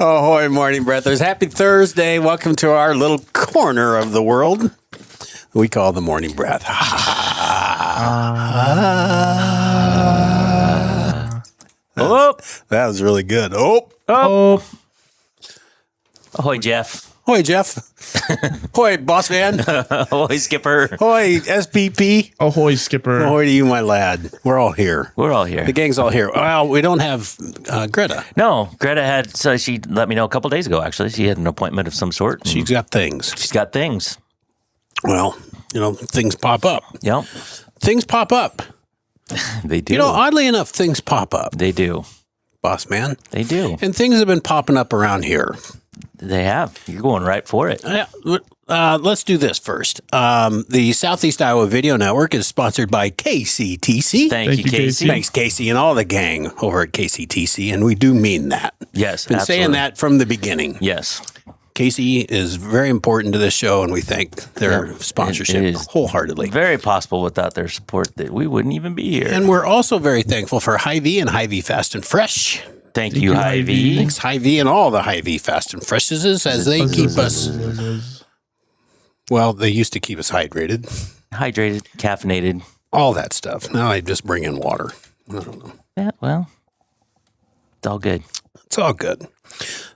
Ahoy, morning breathers. Happy Thursday. Welcome to our little corner of the world we call the morning breath. Oh, That was really good. Oh. ahoy, Jeff. Hoy, Jeff. Hoy, boss man. Ahoy, Skipper. Hoy, SPP. Ahoy, Skipper. Ahoy to you, my lad. We're all here. We're all here. The gang's all here. Well, we don't have Greta. No, Greta had, so she let me know a couple days ago, actually. She had an appointment of some sort. She's got things. She's got things. Well, things pop up. Yep, Things pop up. they do. Oddly enough, things pop up, They do. boss man. They do. And things have been popping up around here. They have. You're going right for it. Let's do this first. The Southeast Iowa Video Network is sponsored by KCTC. Thank you, Casey. Thanks, Casey, and all the gang over at KCTC, and we do mean that. Yes, Been saying absolutely. that from the beginning. Yes. Casey is very important to this show, and we thank their Yeah, it sponsorship is. wholeheartedly. Very possible without their support that we wouldn't even be here. And we're also very thankful for Hy-Vee and Hy-Vee Fast and Fresh. Thank you, Hy-Vee. Thanks, Hy-Vee, and all the Hy-Vee Fast and Freshes as they keep us. Well, they used to keep us hydrated. Hydrated, caffeinated. All that stuff. Now they just bring in water. I don't know. Yeah, well, it's all good. It's all good.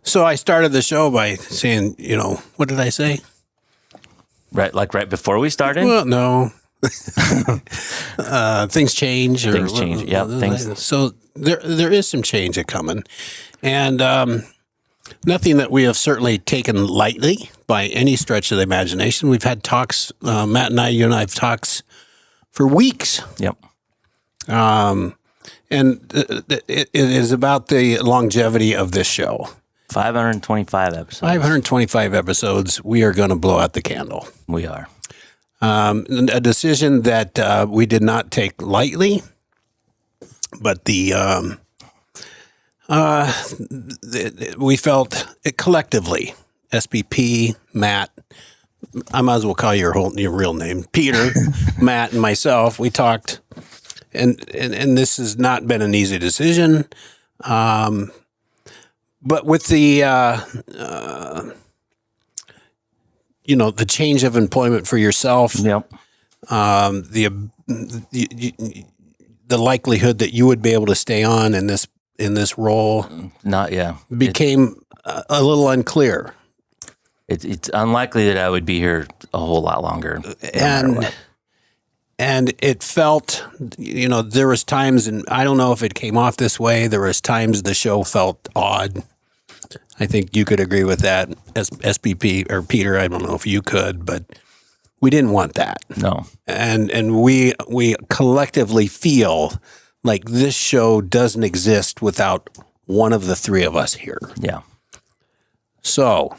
So I started the show by saying, what did I say? Right before we started? Well, no. Things change. Things change. Yep, things. So there is some change coming. And nothing that we have certainly taken lightly by any stretch of the imagination. We've had talks, Matt and I, you and I have talks for weeks. Yep. And it is about the longevity of this show. 525 episodes. 525 episodes. We are going to blow out the candle. We are. A decision that we did not take lightly, but we felt it collectively. SPP, Matt, I might as well call your real name, Peter, Matt, and myself. We talked, and this has not been an easy decision. But with the the change of employment for yourself, Yep. the likelihood that you would be able to stay on in this role became a little unclear. It's unlikely that I would be here a whole lot longer. And it felt, there was times, and I don't know if it came off this way, there was times the show felt odd. I think you could agree with that as SPP or Peter. I don't know if you could, but we didn't want that. No. And we collectively feel like this show doesn't exist without one of the three of us here. Yeah. So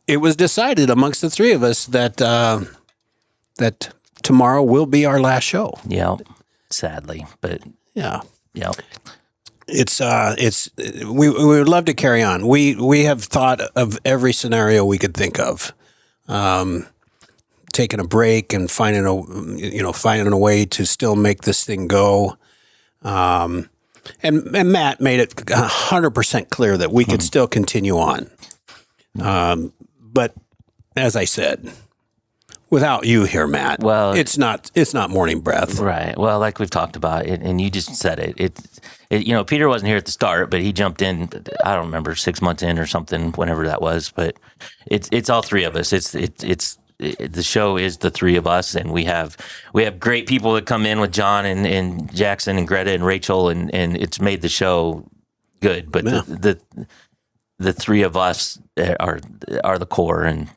it was decided amongst the three of us that that tomorrow will be our last show. Yeah. Sadly, but Yeah. yeah. We would love to carry on. We have thought of every scenario we could think of. Taking a break and finding a way to still make this thing go. And Matt made it 100% clear that we could still continue on. But as I said, without you here, Matt, well, it's not morning breath. Right. Well, like we've talked about it, and you just said it. Peter wasn't here at the start, but he jumped in. I don't remember 6 months in or something, whenever that was. But it's all three of us. The show is the three of us, and we have great people that come in with John and Jackson and Greta and Rachel, and it's made the show good. But Yeah. the three of us are the core, and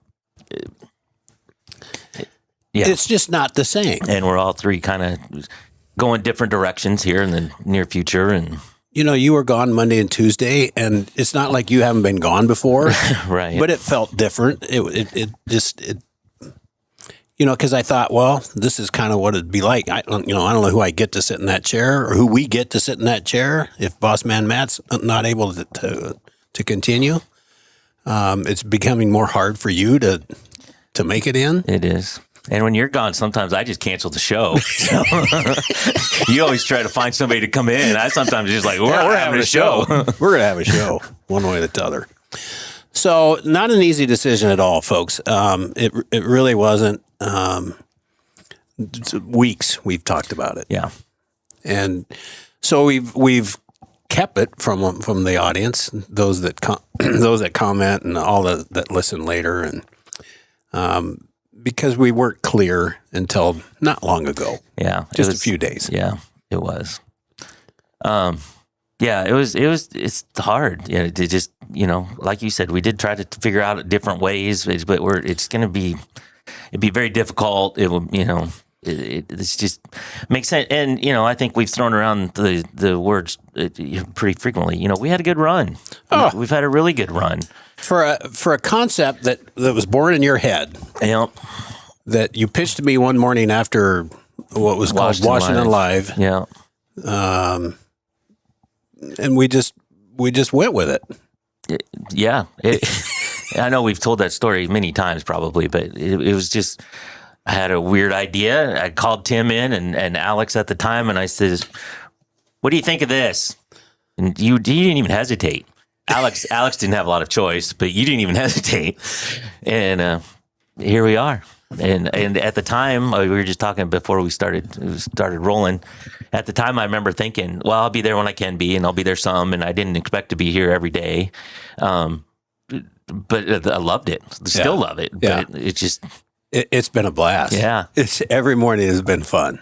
yeah, It's just not the same. and we're all three kind of going different directions here in the near future, and You were gone Monday and Tuesday, and it's not like you haven't been gone before, right. but it felt different. Because I thought, well, this is kind of what it'd be like. I don't know who I get to sit in that chair or who we get to sit in that chair if Boss Man Matt's not able to continue. It's becoming more hard for you to make it in. It is. And when you're gone, sometimes I just cancel the show. So, you always try to find somebody to come in. I sometimes just like, we're having a show. We're going to have a show one way or the other. So not an easy decision at all, folks. It really wasn't. Weeks we've talked about it. Yeah. And so we've kept it from the audience, those that those that comment and all that listen later, and because we weren't clear until not long ago. Yeah. Just a few days. Yeah, it was. Yeah, it's hard. Yeah, to just, like you said, we did try to figure out different ways, but it'd be very difficult. It would, it's just makes sense. And, I think we've thrown around the words pretty frequently. We had a good run. Oh. We've had a really good run. For a concept that was born in your head. Yep. That you pitched to me one morning after what was called Washington Live. Yeah. And we just went with it. Yeah. I know we've told that story many times probably, but it was just, I had a weird idea. I called Tim in and Alex at the time, and I says, "What do you think of this?" And you didn't even hesitate. Alex didn't have a lot of choice, but you didn't even hesitate. And here we are. And at the time, we were just talking before we started rolling. At the time, I remember thinking, well, I'll be there when I can be, and I'll be there some, and I didn't expect to be here every day. But I loved it. Still love it. Yeah. But it's just... It's been a blast. Yeah. Every morning has been fun.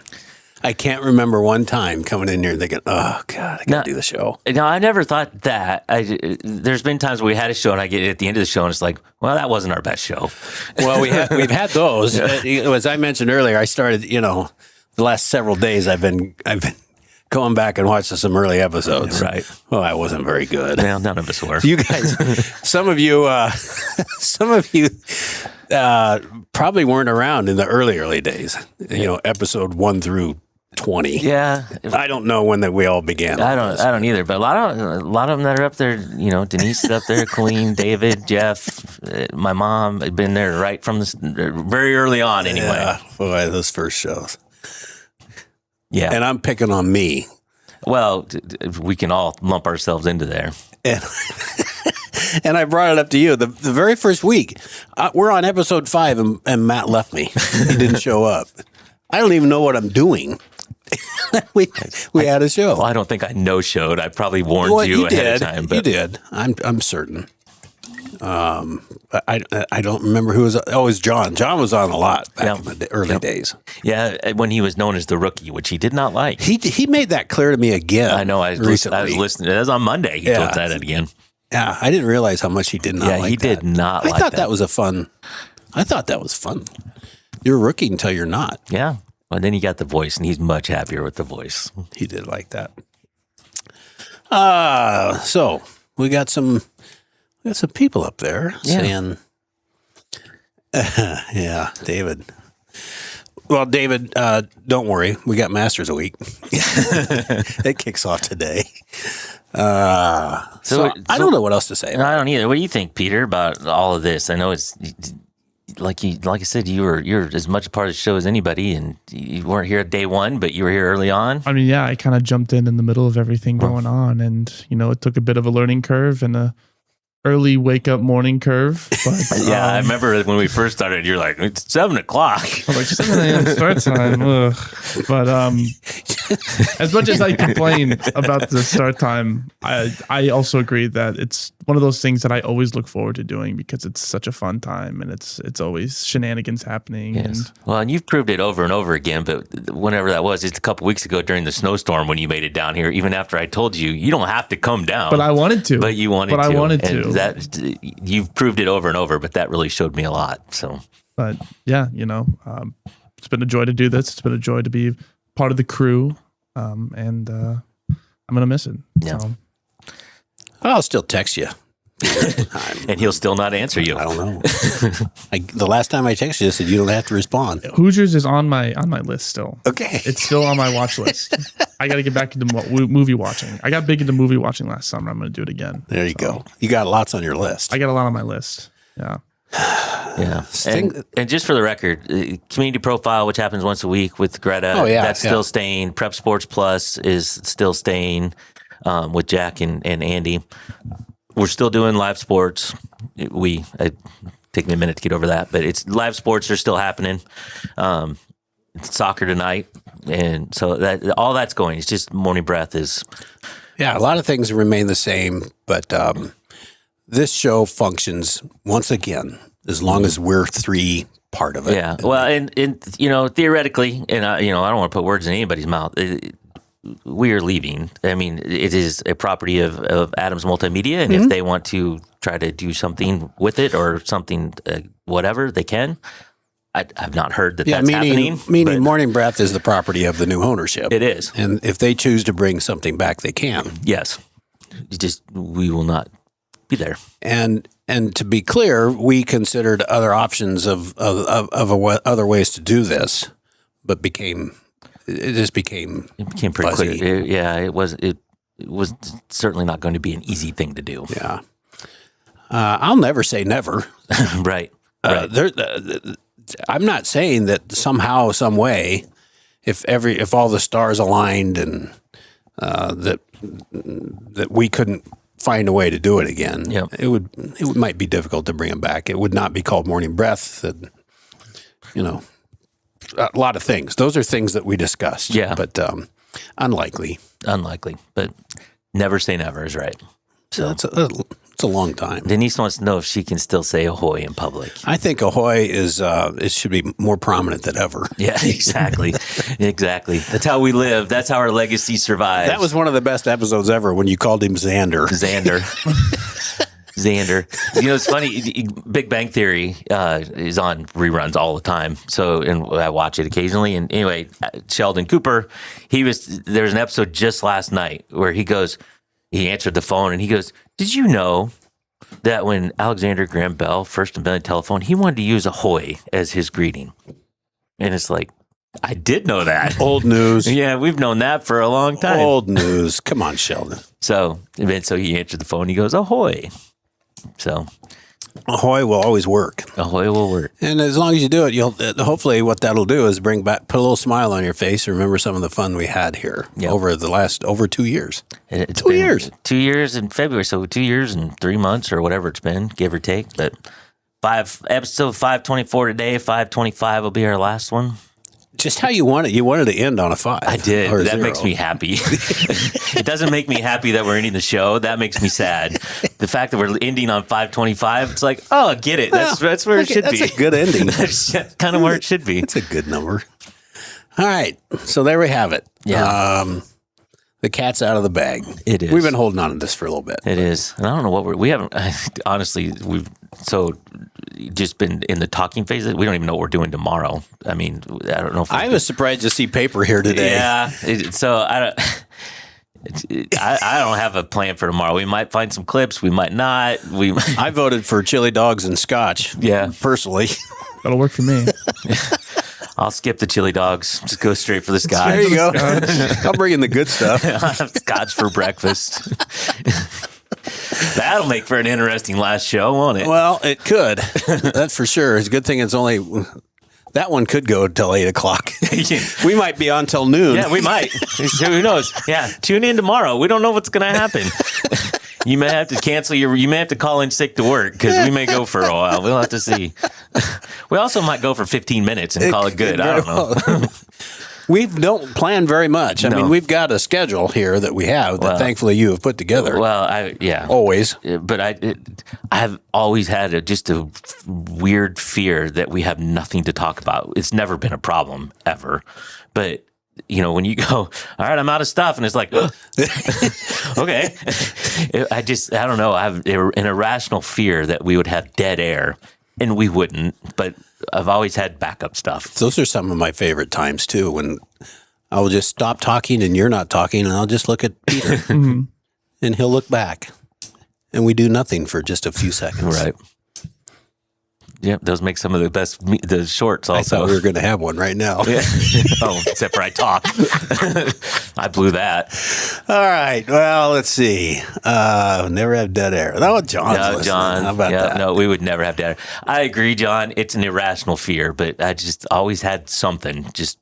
I can't remember one time coming in here and thinking, oh, God, I got to do the show. No, I never thought that. There's been times where we had a show and I get at the end of the show and it's like, well, that wasn't our best show. Well, we've had those. As I mentioned earlier, I started, the last several days I've been going back and watching some early episodes. Right. Well, I wasn't very good. Well, none of us were. You guys, some of you probably weren't around in the early days, episode 1 through 20. Yeah. I don't know when that we all began. I don't either, but a lot of them that are up there, Denise is up there, Colleen, David, Jeff, my mom had been there right from very early on anyway. Yeah, boy, those first shows. Yeah. And I'm picking on me. Well, we can all lump ourselves into there. And I brought it up to you the very first week. We're on episode 5 and Matt left me. He didn't show up. I don't even know what I'm doing. we had a show. Well, I don't think I no-showed. I probably warned you ahead of time. But. You did. I'm certain. I don't remember who was. Oh, it was John. John was on a lot back in the early days. Yeah, when he was known as the Rookie, which he did not like. He made that clear to me again. I know. I was listening. That was on Monday. He told that again. Yeah, I didn't realize how much he did not like that. Yeah, he did not like that. I thought that was fun. You're a rookie until you're not. Yeah. Well, then he got the voice, and he's much happier with the voice. He did like that. So we got some people up there saying, yeah, David. Well, David, don't worry. We got Masters a week. It kicks off today. So I don't know what else to say. I don't either. What do you think, Peter, about all of this? I know it's like I said, you're as much a part of the show as anybody, and you weren't here at day one, but you were here early on. I mean, yeah, I kind of jumped in the middle of everything going on, and it took a bit of a learning curve and a early wake up morning curve. But yeah, I remember when we first started, you're like, it's 7:00. I was like 7 a.m. start time. Ugh. But as much as I complain about the start time, I also agree that it's one of those things that I always look forward to doing because it's such a fun time and it's always shenanigans happening. Yes. And you've proved it over and over again, but whenever that was, just a couple weeks ago during the snowstorm when you made it down here, even after I told you, you don't have to come down. But I wanted to. But you wanted to. I wanted to. That you've proved it over and over, but that really showed me a lot. So, but yeah, it's been a joy to do this. It's been a joy to be part of the crew, and I'm gonna miss it. Yeah. So. I'll still text you, and he'll still not answer you. I don't know. The last time I texted you, I said you don't have to respond. Hoosiers is on my list still. Okay, it's still on my watch list. I got to get back into movie watching. I got big into movie watching last summer. I'm going to do it again. There you go. You got lots on your list. I got a lot on my list. Yeah. Yeah. And just for the record, Community Profile, which happens once a week with Greta, that's still staying. Prep Sports Plus is still staying with Jack and Andy. We're still doing live sports. It take me a minute to get over that, but it's live sports are still happening. It's soccer tonight. And so all that's going. It's just Morning Breath is. Yeah, a lot of things remain the same, but this show functions once again as long as we're three part of it. Yeah. Well, and theoretically, and I don't want to put words in anybody's mouth. We are leaving. I mean, it is a property of Adams Multimedia, and if they want to try to do something with it or something, whatever, they can. I've not heard that's happening. Meaning Morning Breath is the property of the new ownership. It is. And if they choose to bring something back, they can. Yes. We will not be there. And to be clear, we considered other options of other ways to do this, but it became pretty fuzzy. clear. It was certainly not going to be an easy thing to do. Yeah. I'll never say never. Right. I'm not saying that somehow, some way, if all the stars aligned and that we couldn't find a way to do it again, it might be difficult to bring them back. It would not be called Morning Breath. A lot of things. Those are things that we discussed. Yeah, but unlikely. Unlikely, but never say never is right. So it's a long time. Denise wants to know if she can still say ahoy in public. I think ahoy is it should be more prominent than ever. Yeah, exactly. Exactly. That's how we live. That's how our legacy survives. That was one of the best episodes ever when you called him Xander. Xander. It's funny. Big Bang Theory is on reruns all the time. So, and I watch it occasionally. And anyway, Sheldon Cooper, there was an episode just last night where he answered the phone and he goes, "Did you know that when Alexander Graham Bell first invented telephone, he wanted to use ahoy as his greeting?" And it's like, I did know that. Old news. Yeah, we've known that for a long time. Old news. Come on, Sheldon. So he answered the phone. He goes, ahoy. So ahoy will always work. Ahoy will work. And as long as you do it, you'll hopefully what that'll do is put a little smile on your face. Remember some of the fun we had here over 2 years. It's 2 years. 2 years in February. So 2 years and 3 months or whatever it's been, give or take. But episode 524 today, 525 will be our last one. Just how you want it. You wanted to end on a 5. I did. That 0. makes me happy. It doesn't make me happy that we're ending the show. That makes me sad. The fact that we're ending on 525, it's like, oh, get it. That's where it should be. That's a good ending. That's kind of where it should be. It's a good number. All right. So there we have it. Yeah. The cat's out of the bag. It is. We've been holding on to this for a little bit. It is. And I don't know what we haven't, honestly, we've just been in the talking phase. We don't even know what we're doing tomorrow. I mean, I don't know. I was surprised to see paper here today. Yeah. So I don't have a plan for tomorrow. We might find some clips. We might not. I voted for chili dogs and scotch. Yeah. Personally. That'll work for me. I'll skip the chili dogs. Just go straight for the scotch. There you go. I'll bring in the good stuff. I'll have scotch for breakfast. That'll make for an interesting last show, won't it? Well, it could. That's for sure. It's a good thing it's only... That one could go till 8 o'clock. We might be on till noon. Yeah, we might. Who knows? Yeah, tune in tomorrow. We don't know what's going to happen. You may have to cancel you may have to call in sick to work because we may go for a while. We'll have to see. We also might go for 15 minutes and call it good. I don't know. We don't plan very much. I mean, we've got a schedule here that we have that thankfully you have put together. Well, always. But I've always had just a weird fear that we have nothing to talk about. It's never been a problem ever. But when you go, all right, I'm out of stuff, and it's like, okay. I don't know. I have an irrational fear that we would have dead air, and we wouldn't. But I've always had backup stuff. Those are some of my favorite times too, when I will just stop talking and you're not talking, and I'll just look at Peter, and he'll look back, and we do nothing for just a few seconds. Right. Yep, those make some of the best the shorts. I Also, thought we were going to have one right now. Yeah. Oh, except for I talk. I blew that. All right. Well, let's see. Never have dead air. Oh, John's No, listening. John. How about yeah, that? no, we would never have dead air. I agree, John. It's an irrational fear, but I just always had something. Just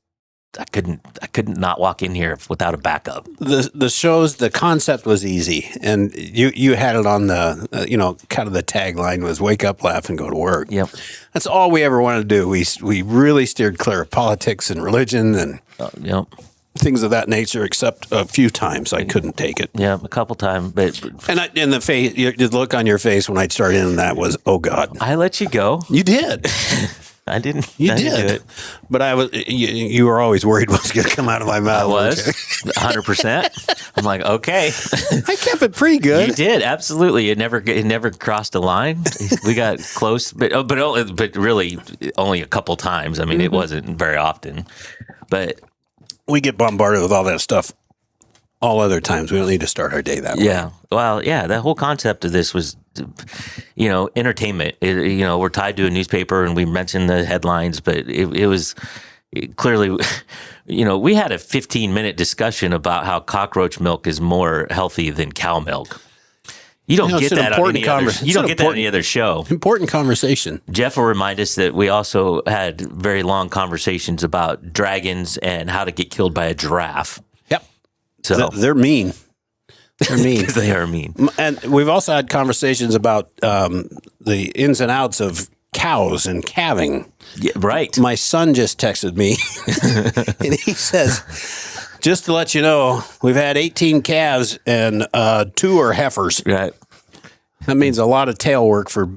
I couldn't not walk in here without a backup. The concept was easy, and you had it on the kind of the tagline was "Wake up, laugh, and go to work." Yep. That's all we ever wanted to do. We really steered clear of politics and religion and Yep. things of that nature. Except a few times I couldn't take it, Yeah, a couple times, but and the face, the look on your face when I started in that was, "Oh God." I let you go. You did. I didn't. You I didn't do did. it. But I was. You were always worried what was going to come out of my mouth. I was 100%. I'm like, okay. I kept it pretty good. You did absolutely. It never crossed a line. We got close, but really only a couple times. I mean, it wasn't very often. But We get bombarded with all that stuff all other times. We don't need to start our day that way. yeah, well, yeah. The whole concept of this was, entertainment. We're tied to a newspaper, and we mentioned the headlines, but it was clearly. We had a 15-minute discussion about how cockroach milk is more healthy than cow milk. You don't it's get an that on important any other. conversation. You don't It's an get that on any other show. Important conversation. Jeff will remind us that we also had very long conversations about dragons and how to get killed by a giraffe. Yep. So They're mean. They're mean. they are mean. And we've also had conversations about the ins and outs of cows and calving. Yeah, right. My son just texted me, and he says, "Just to let you know, we've had 18 calves and 2 are heifers." Right. That means a lot of tail work for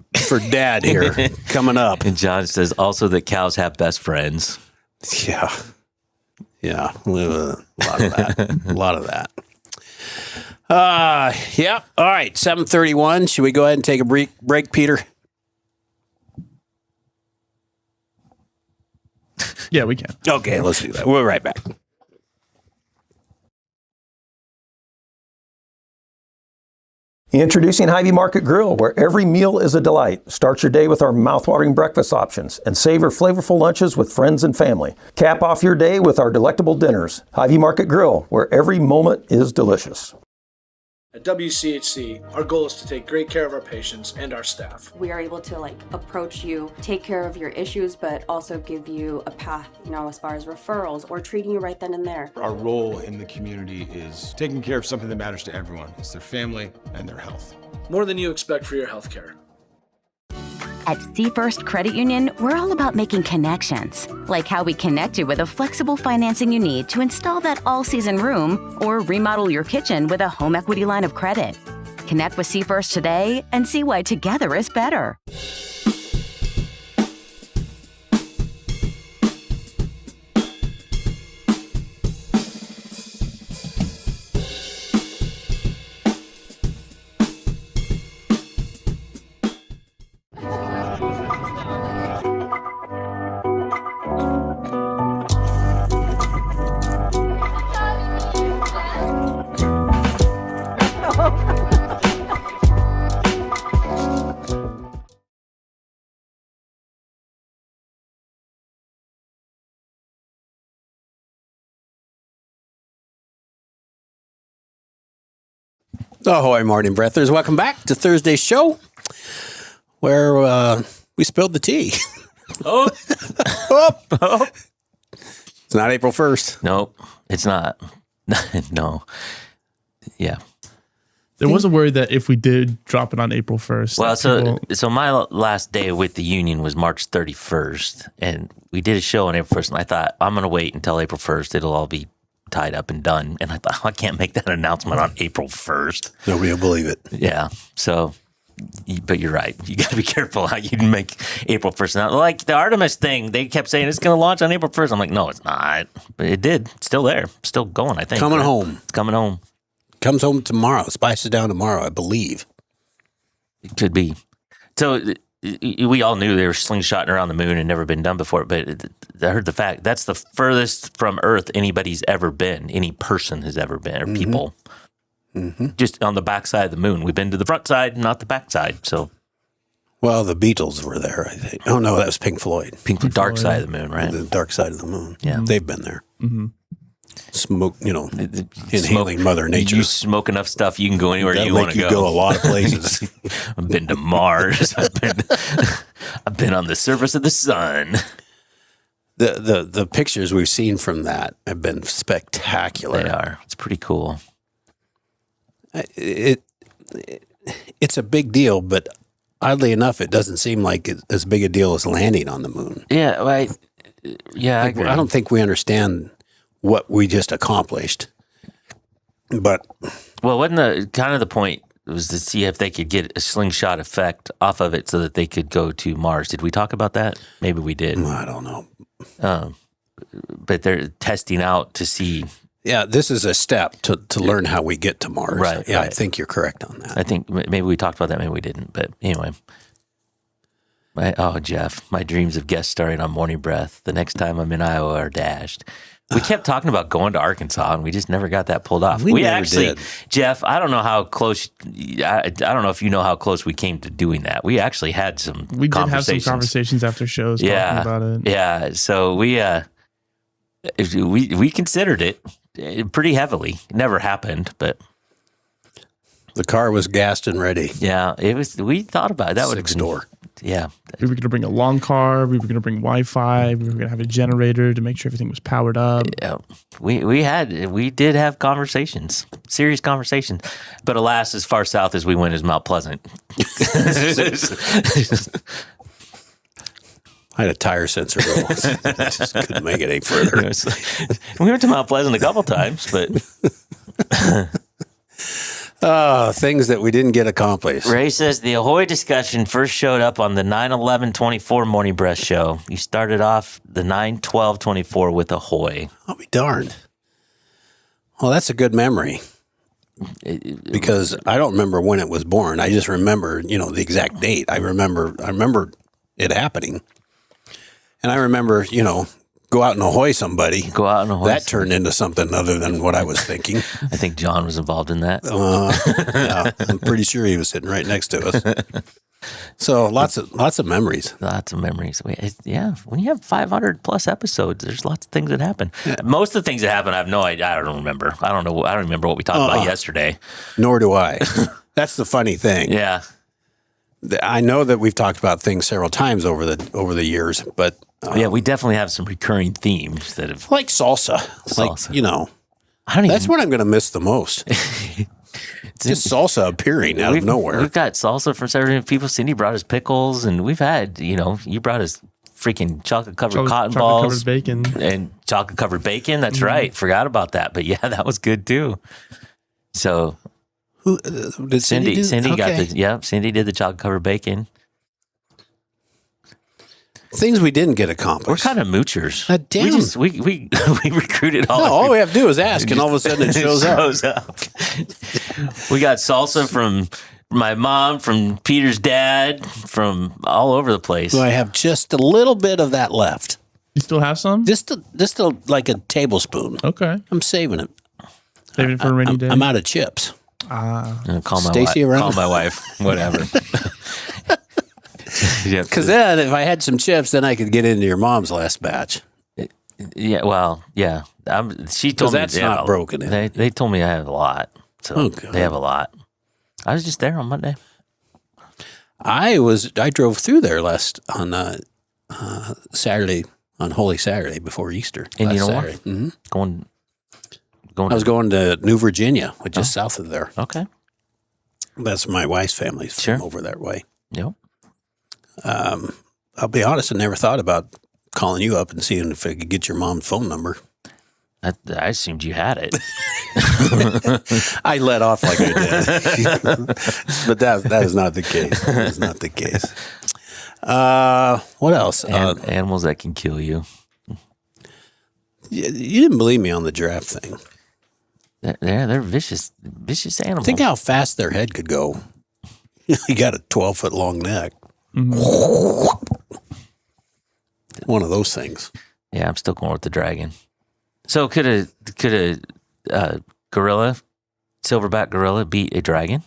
Dad here coming up. And John says also that cows have best friends. Yeah, a lot of that. A lot of that. Yeah. All right. 7:31. Should we go ahead and take a break, Peter? Yeah, we can. Okay, let's do that. We'll be right back. Introducing Hy-Vee Market Grill, where every meal is a delight. Start your day with our mouthwatering breakfast options and savor flavorful lunches with friends and family. Cap off your day with our delectable dinners. Hy-Vee Market Grill, where every moment is delicious. At WCHC, our goal is to take great care of our patients and our staff. We are able to approach you, take care of your issues, but also give you a path, as far as referrals or treating you right then and there. Our role in the community is taking care of something that matters to everyone. It's their family and their health. More than you expect for your healthcare. At Seafirst Credit Union, we're all about making connections, like how we connect you with a flexible financing you need to install that all-season room or remodel your kitchen with a home equity line of credit. Connect with Seafirst today and see why together is better. Ahoy, Martin Breathers. Welcome back to Thursday's show where we spilled the tea. Oh, Oh. It's not April 1st. nope, it's not. No. Yeah. There was a worry that if we did drop it on April 1st. Well, that so my last day with the union was March 31st, and we did a show on April 1st, and I thought, I'm going to wait until April 1st. It'll all be tied up and done. And I thought, I can't make that announcement on April 1st. Nobody will believe it. Yeah. So, but you're right. You got to be careful how you make April 1st. Now, like the Artemis thing, they kept saying it's going to launch on April 1st. I'm like, no, it's not. But it did. It's still there. Still going, I think. Coming right? home. It's coming home. Comes home tomorrow. Spices down tomorrow, I believe. It could be. So we all knew they were slingshotting around the moon and never been done before. But I heard the fact that's the furthest from Earth anybody's ever been, any person has ever been, or people. Mm-hmm. Just on the backside of the moon. We've been to the front side, not the back side. So Well, the Beatles were there, I think. Oh, no, that was Pink Floyd. Dark Side of the Moon, right? The Dark Side of the Moon. Yeah. They've been there. Mm-hmm. Smoke, inhaling Mother Nature. You smoke enough stuff, you can go anywhere That'll you want to make you go a lot of places. I've been to Mars. I've been on the surface of the sun. The pictures we've seen from that have been spectacular. They are. It's pretty cool. It's a big deal, but oddly enough, it doesn't seem like it's as big a deal as landing on the moon. Yeah, I agree. I don't think we understand what we just accomplished. But Well, wasn't the point was to see if they could get a slingshot effect off of it so that they could go to Mars? Did we talk about that? Maybe we did. I don't know. But they're testing out to see. Yeah, this is a step to learn how we get to Mars. Right, Yeah, I right. think you're correct on that. I think maybe we talked about that, maybe we didn't. But anyway. Jeff, my dreams of guest starring on Morning Breath the next time I'm in Iowa are dashed. We kept talking about going to Arkansas, and we just never got that pulled off. We never actually, did. Jeff, I don't know how close. I don't know if you know how close we came to doing that. We actually had some. We did have some conversations. conversations after shows talking about it. Yeah. So we considered it pretty heavily. It never happened, but The car was gassed and ready. yeah, it was. We thought about it. That would have been. Door. Yeah. We were going to bring a long car. We were going to bring Wi-Fi. We were going to have a generator to make sure everything was powered up. Yeah, we did have conversations, serious conversations, but alas, as far south as we went is Mount Pleasant. I had a tire sensor go. Just couldn't make it any further. We went to Mount Pleasant a couple times, but Things that we didn't get accomplished. Ray says the Ahoy discussion first showed up on the 9/11/24 Morning Breath show. You started off the 9/12/24 with Ahoy. I'll be darned. Well, that's a good memory because I don't remember when it was born. I just remember, the exact date. I remember it happening, and I remember, go out and ahoy somebody. Go out and ahoy. That turned into something other than what I was thinking. I think John was involved in that. Yeah, I'm pretty sure he was sitting right next to us. So lots of memories. Lots of memories. When you have 500 plus episodes, there's lots of things that happen. Most of the things that happen, I have no idea. I don't remember. I don't know. I don't remember what we talked about yesterday. Nor do I. That's the funny thing. Yeah. I know that we've talked about things several times over the years, but We definitely have some recurring themes that have. like salsa. Salsa. Like, I don't even. that's what I'm going to miss the most. Just salsa appearing out of nowhere. We've got salsa from several people. Cindy brought us pickles, and we've had, you brought us freaking chocolate-covered cotton balls. Chocolate-covered bacon. And chocolate-covered bacon. That's right. Forgot about that. But yeah, that was good too. So Who did Cindy do? got Okay. Cindy did the chocolate-covered bacon. Things we didn't get We're accomplished. kind of moochers. Damn. We recruited all. No, all we have to do is ask, and all of a sudden it shows up. We got salsa from my mom, from Peter's dad, from all over the place. So I have just a little bit of that left. You still have some? Just like a tablespoon. Okay. I'm saving it. Saving it for a rainy day. I'm out of chips. Call my Stacy wife. around? Call my wife. Whatever. Because then, if I had some chips, then I could get into your mom's last batch. Yeah. Well. Yeah. She told me that's not broken. They told me I have a lot. So Okay. they have a lot. I was just there on Monday. I drove through there on Saturday, on Holy Saturday before Easter. And last you know what? Saturday. Mm-hmm. Going. I was going to New Virginia, which is south of there. Okay. That's my wife's family's from Sure. over that way. Yep. I'll be honest, I never thought about calling you up and seeing if I could get your mom's phone number. I assumed you had it. I let off like I did, but that is not the case. That is not the case. What else? Animals that can kill you. You didn't believe me on the giraffe thing. They're vicious animals. Think how fast their head could go. You got a 12-foot long neck. One of those things. Yeah, I'm still going with the dragon. So could a gorilla, silverback gorilla, beat a dragon?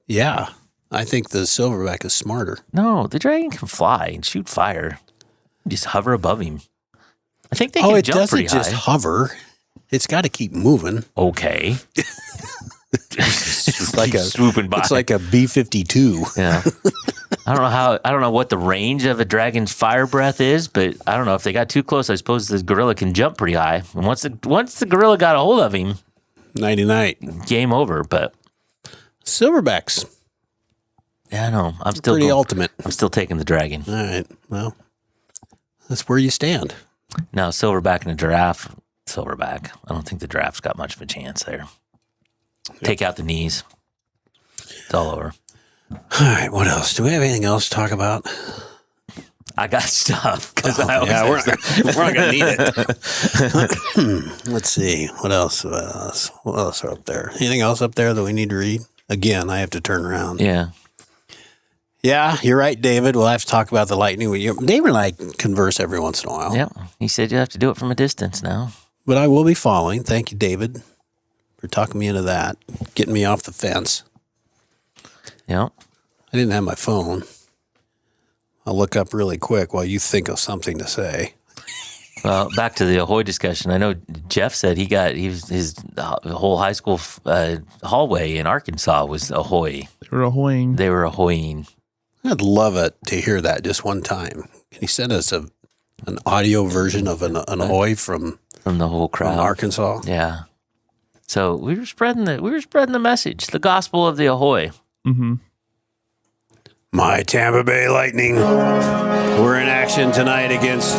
Yeah. I think the silverback is smarter. No, the dragon can fly and shoot fire. Just hover above him. I think they can it jump doesn't pretty just high. hover. It's got to keep moving. Okay. It's like a swooping by. It's like a B-52. Yeah. I don't know what the range of a dragon's fire breath is, but I don't know if they got too close. I suppose the gorilla can jump pretty high. And once the gorilla got a hold of him, Nighty-night. game over. But Silverbacks. yeah, I know. I'm still Pretty ultimate. I'm still taking the dragon. All right. Well, that's where you stand. Now, silverback and a giraffe. Silverback. I don't think the giraffe's got much of a chance there. Take out the knees. It's all over. All right. What else? Do we have anything else to talk about? I got stuff because I always Yeah, have we're not going to need it. Let's see. What else? What else are up there? Anything else up there that we need to read? Again, I have to turn around. Yeah. Yeah, you're right, David. We'll have to talk about the lightning. David and I converse every once in a while. Yeah. He said you have to do it from a distance now. But I will be following. Thank you, David, for talking me into that, getting me off the fence. Yeah. I didn't have my phone. I'll look up really quick while you think of something to say. Well, back to the Ahoy discussion. I know Jeff said his whole high school hallway in Arkansas was Ahoy. They were ahoying. They were Ahoying. I'd love it to hear that just one time. Can you send us an audio version of an Ahoy from the whole crowd. Arkansas? Yeah. So we were spreading the message, the gospel of the Ahoy. Mm-hmm. My Tampa Bay Lightning. We're in action tonight against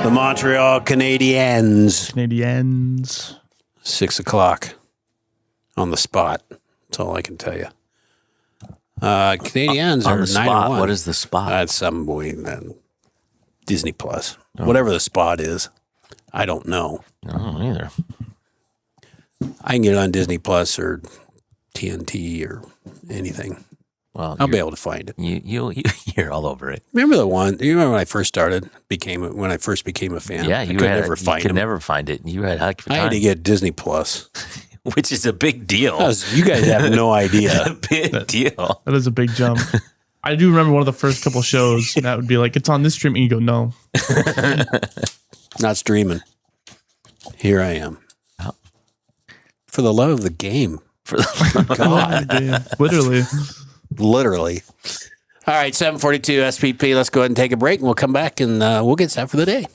the Montreal Canadiens. Canadiens. 6 o'clock on the spot. That's all I can tell you. Canadiens On are the spot. 9-1. What is the spot? That's some Disney Plus. Whatever the spot is, I don't know. I don't know either. I can get it on Disney Plus or TNT or anything. Well, I'll be able to find it. You're all over it. Remember the one? You remember when I first when I first became a fan? Yeah, I you could never find could them. never find it. You had heck of a I had time, to get Disney Plus. which is a big deal. You guys have no idea. A big deal. That is a big jump. I do remember one of the first couple shows that would be like, it's on this stream, and you go, no. Not streaming. Here I am. For the love of the game. For the God. Yeah, literally. Literally. All right, 742 SPP. Let's go ahead and take a break, and we'll come back, and we'll get set for the day.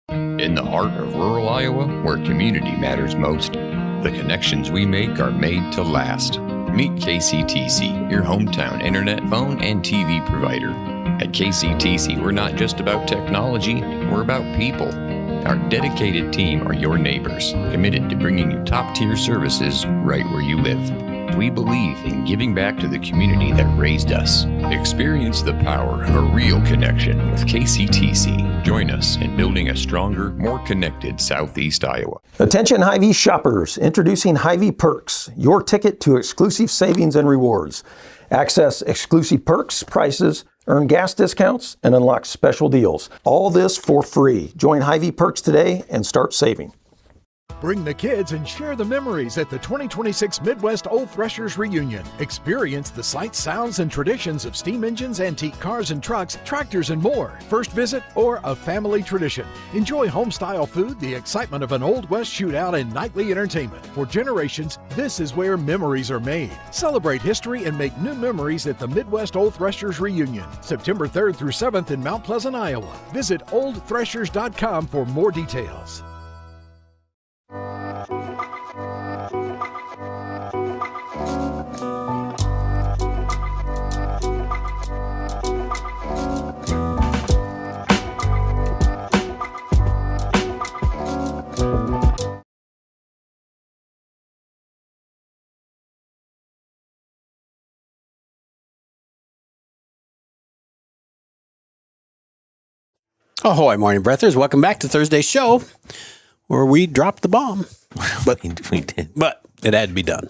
In the heart of rural Iowa, where community matters most, the connections we make are made to last. Meet KCTC, your hometown internet, phone, and TV provider. At KCTC, we're not just about technology, we're about people. Our dedicated team are your neighbors, committed to bringing you top-tier services right where you live. We believe in giving back to the community that raised us. Experience the power of a real connection with KCTC. Join us in building a stronger, more connected Southeast Iowa. Attention Hy-Vee shoppers, introducing Hy-Vee Perks, your ticket to exclusive savings and rewards. Access exclusive perks, prices, earn gas discounts, and unlock special deals. All this for free. Join Hy-Vee Perks today and start saving. Bring the kids and share the memories at the 2026 Midwest Old Threshers Reunion. Experience the sights, sounds, and traditions of steam engines, antique cars and trucks, tractors, and more. First visit or a family tradition. Enjoy home-style food, the excitement of an Old West shootout, and nightly entertainment. For generations, this is where memories are made. Celebrate history and make new memories at the Midwest Old Threshers Reunion, September 3rd through 7th in Mount Pleasant, Iowa. Visit oldthreshers.com for more details. Ahoy, morning breathers. Welcome back to Thursday's show where we dropped the bomb. But we did. But it had to be done.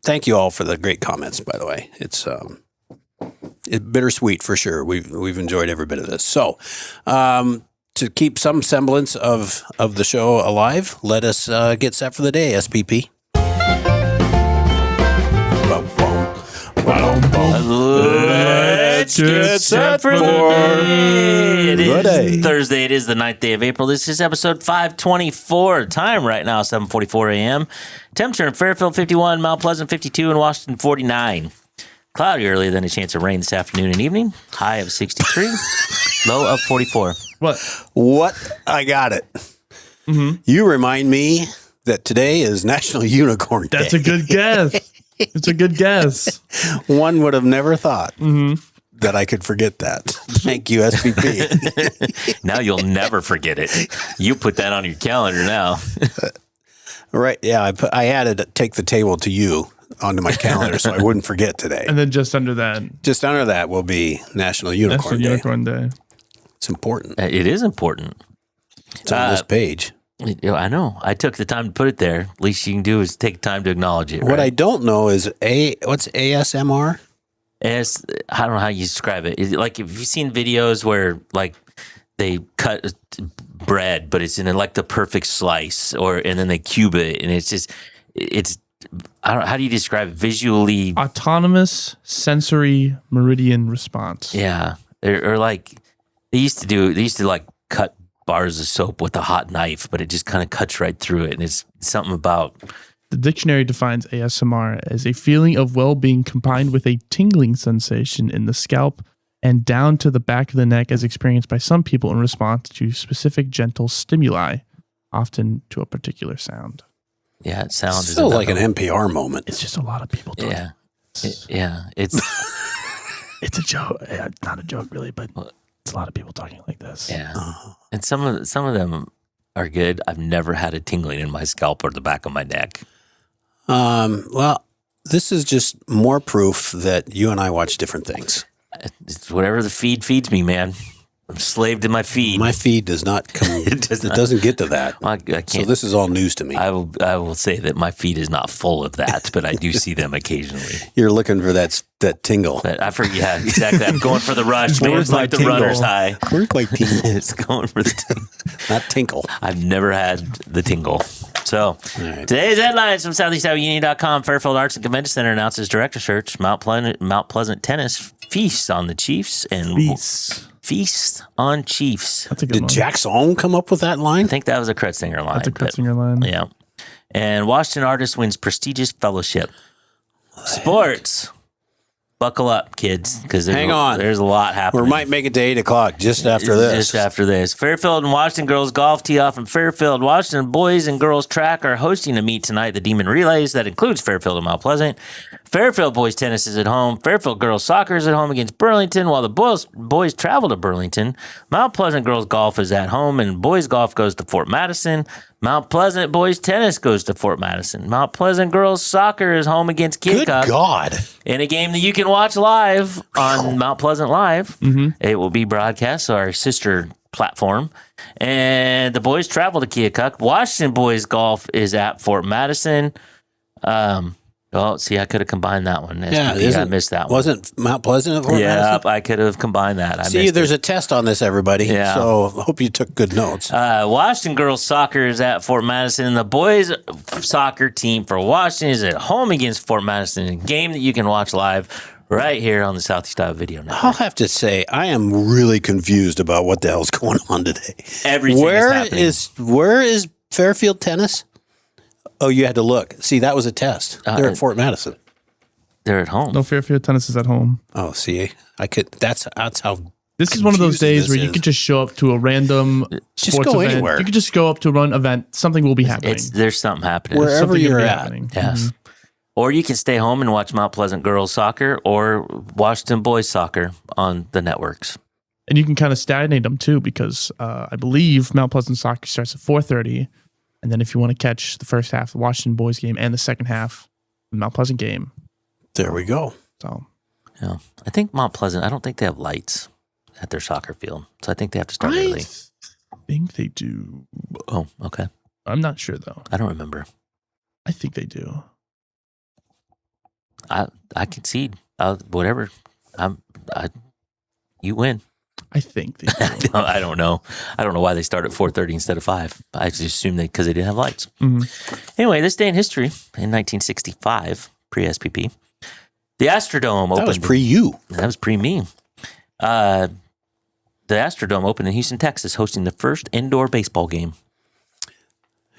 Thank you all for the great comments, by the way. It's bittersweet for sure. We've enjoyed every bit of this. So to to keep some semblance of the show alive, let us get set for the day, SPP. Let's get set for the day. It the day. is Thursday. It is the 9th day of April. This is episode 524. Time right now, 7:44 a.m. Temperature in Fairfield, 51. Mount Pleasant, 52. And Washington, 49. Cloudy early, then a chance of rain this afternoon and evening. High of 63. Low of 44. What? I got it. Mm-hmm. You remind me that today is National Unicorn Day. That's a good guess. It's a good guess. One would have never thought that I could forget that. Thank you, SPP. Now you'll never forget it. You put that on your calendar now. Right. Yeah. I added take the table to you onto my calendar so I wouldn't forget today. And then just under that will be National Unicorn Day. Unicorn Day. It's important. It is important. It's on this page. I know. I took the time to put it there. Least you can do is take time to acknowledge it. What I right? don't know is what's ASMR? I don't know how you describe it. Is it like, have you seen videos where like they cut bread, but it's in like the perfect slice, and then they cube it, and it's I don't know, how do you describe it? Visually autonomous sensory meridian response. Yeah, or like they used to like cut bars of soap with a hot knife, but it just kind of cuts right through it, and it's something about. The dictionary defines ASMR as a feeling of well-being combined with a tingling sensation in the scalp and down to the back of the neck as experienced by some people in response to specific gentle stimuli, often to a particular sound. Yeah, it sounds still like an NPR moment. It's just a lot of people talking. Yeah. It's it's a joke. Not a joke really, but it's a lot of people talking like this. Yeah. And some of them are good. I've never had a tingling in my scalp or the back of my neck. Well, this is just more proof that you and I watch different things. It's whatever the feed feeds me, man. I'm slave to my feed. My feed does not come. it doesn't get to that. Well, I can't, so this is all news to me. I will say that my feed is not full of that, but I do see them occasionally. You're looking for that tingle. I forget. Yeah, exactly. I'm going for the rush. Man, it's like the runner's high. Where's my tingle? It's going for the tingle. Not tinkle. I've never had the tingle. So today's headlines from SoutheastOhioUnion.com. Fairfield Arts and Convention Center announces director search. Mount Pleasant Tennis feasts on the Chiefs and Feast on Chiefs. That's a good one. Did Jack Song come up with that line? I think that was a Kretzinger line. That's a Kretzinger line. Yeah. And Washington artist wins prestigious fellowship. Sports. Buckle up, kids, because there's a lot happening. We might make it to 8 o'clock just after this. Just after this. Fairfield and Washington girls golf tee off in Fairfield. Washington boys and girls track are hosting a meet tonight, the Demon Relays. That includes Fairfield and Mount Pleasant. Fairfield boys tennis is at home. Fairfield girls soccer is at home against Burlington, while the boys travel to Burlington. Mount Pleasant girls golf is at home, and boys golf goes to Fort Madison. Mount Pleasant boys tennis goes to Fort Madison. Mount Pleasant girls soccer is home against Keokuk. Good God. In a game that you can watch live on Mount Pleasant Live. Mm-hmm. It will be broadcast on our sister platform. And the boys travel to Keokuk. Washington boys golf is at Fort Madison. Oh, see, I could have combined that one. I missed that one. Wasn't Mount Pleasant at Fort Madison? Yeah, I could have combined that. There's a test on this, everybody. Yeah. So I hope you took good notes. Washington girls soccer is at Fort Madison, and the boys soccer team for Washington is at home against Fort Madison, a game that you can watch live right here on the Southeast Iowa Video Network. I'll have to say, I am really confused about what the hell's going on today. Everything is happening. Where is Fairfield tennis? Oh, you had to look. See, that was a test. They're at Fort Madison. They're at home. No, Fairfield tennis is at home. Oh, see, I could. That's how. This is one of those days where you could just show up to a random sports event. Anywhere. You could just go up to a run event. Something will be happening. There's something happening. Wherever you're at. Happening. Yes. Mm-hmm. Or you can stay home and watch Mount Pleasant girls soccer or Washington boys soccer on the networks. And you can kind of stagnate them too, because I believe Mount Pleasant soccer starts at 4:30. And then if you want to catch the first half of the Washington boys game and the second half, the Mount Pleasant game. There we go. So, yeah, I think Mount Pleasant, I don't think they have lights at their soccer field. So I think they have to start early. I think they do. Oh, okay. I'm not sure though. I don't remember. I think they do. I concede. Whatever. You win. I think they do. I don't know. I don't know why they start at 4:30 instead of 5. I just assumed because they didn't have lights. Anyway, this day in history, in 1965, pre-SPP, the Astrodome opened. That was pre-you. That was pre-me. The Astrodome opened in Houston, Texas, hosting the first indoor baseball game.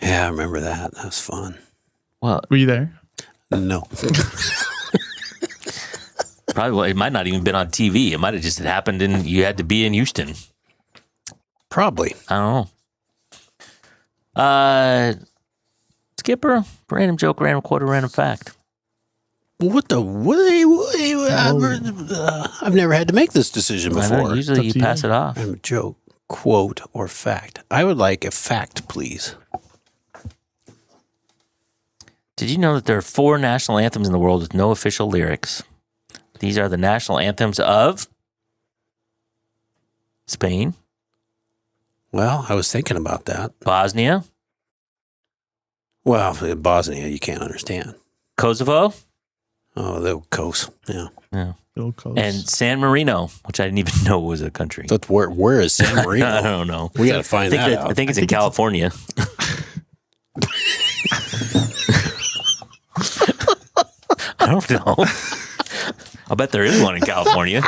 Yeah, I remember that. That was fun. Well, Were you there? No. probably it might not even been on TV. It might have just happened and you had to be in Houston. Probably. I don't know. Skipper, random joke, random quarter, random fact. What the? I've never had to make this decision I before. know, usually you to pass you. it off. Random joke, quote, or fact. I would like a fact, please. Did you know that there are 4 national anthems in the world with no official lyrics? These are the national anthems of Spain, Well, I was thinking about that. Bosnia, Well, in Bosnia, you can't understand. Kosovo, Oh, the coast. Yeah. Bill Coast. and San Marino, which I didn't even know was a country. But where is San Marino? I don't know. We got to find that out. I think it's in California. I don't know. I'll bet there is one in California.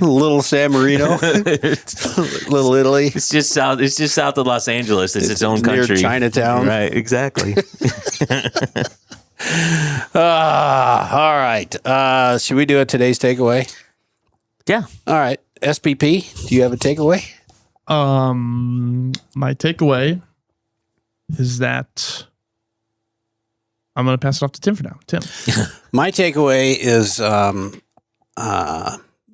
Little San Marino, Little Italy. It's just south. It's just south of Los Angeles. It's its own near country. Chinatown. Right. Exactly. All right. Should we do a today's takeaway? Yeah. All right. SPP, do you have a takeaway? My takeaway is that I'm going to pass it off to Tim for now. Tim. My takeaway is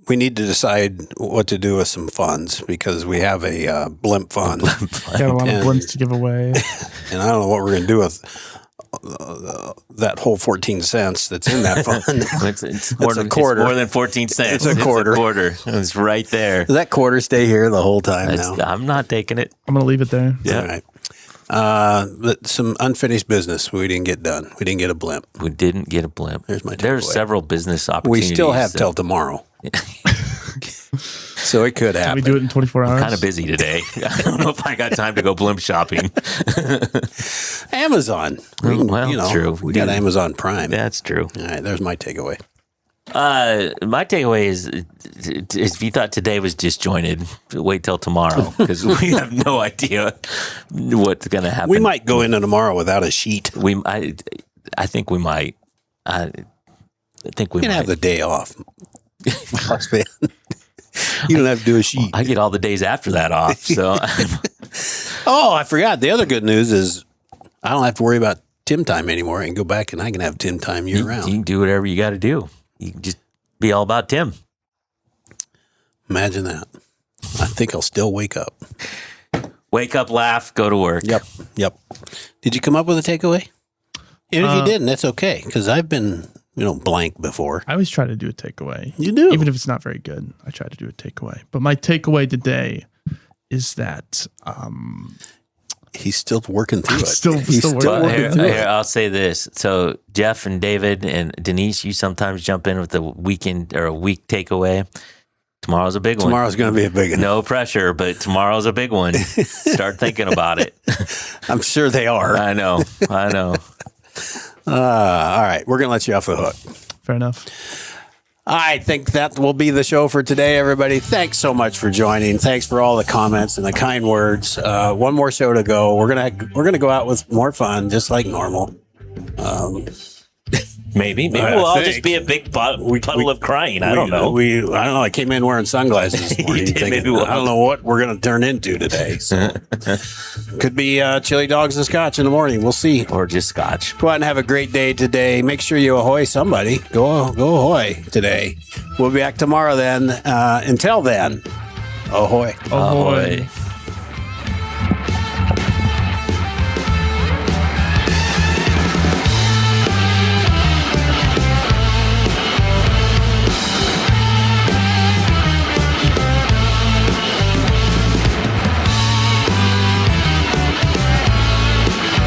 we need to decide what to do with some funds because we have a blimp fund. Got a lot of And- blimps to give away. And I don't know what we're going to do with that whole 14 cents that's in that fund. It's more than a quarter. It's more than 14 cents. It's a quarter. It's right there. Does that quarter stay here the whole time now? I'm not taking it. I'm going to leave it there. Yeah. All right. But some unfinished business we didn't get done. We didn't get a blimp. We didn't get a blimp. There's my There's takeaway. several business We opportunities. still have till tomorrow. So it could Can happen. we do it in 24 hours? Kind of busy today. I don't know if I got time to go blimp shopping. Amazon. We can, Well, true. We got Amazon Prime. That's true. All right, there's my takeaway. My takeaway is if you thought today was disjointed, wait till tomorrow because we have no idea what's going to happen. We might go into tomorrow without a sheet. I think we might. I think we We can might. have the day off. You don't have to do a sheet. I get all the days after that off. So Oh, I forgot. The other good news is I don't have to worry about Tim time anymore. I can go back and I can have Tim time year you round. can do whatever you got to do. You can just be all about Tim. Imagine that. I think I'll still wake up. Wake up, laugh, go to work. Yep. Did you come up with a takeaway? And if you didn't, that's okay because I've been, blank before. I always try to do a takeaway. You do? Even if it's not very good, I try to do a takeaway. But my takeaway today is that He's still working through it. Still He's working. still Well, working through it. I'll say this. So Jeff and David and Denise, you sometimes jump in with a weekend or a week takeaway. Tomorrow's a big one. Tomorrow's going to be a big one. No pressure, but tomorrow's a big one. Start thinking about it. I'm sure they are. I know. All right. We're going to let you off the hook. Fair enough. I think that will be the show for today, everybody. Thanks so much for joining. Thanks for all the comments and the kind words. One more show to go. We're gonna go out with more fun, just like normal. Maybe I we'll all think. just be a big puddle of crying. I don't know. I don't know. I came in wearing sunglasses this morning. did, Thinking, maybe we'll- I don't know what we're gonna turn into today. So. Could be chili dogs and scotch in the morning. We'll see. Or just scotch. Go out and have a great day today. Make sure you ahoy somebody. Go ahoy today. We'll be back tomorrow then. Until then, ahoy. Ahoy. Ahoy.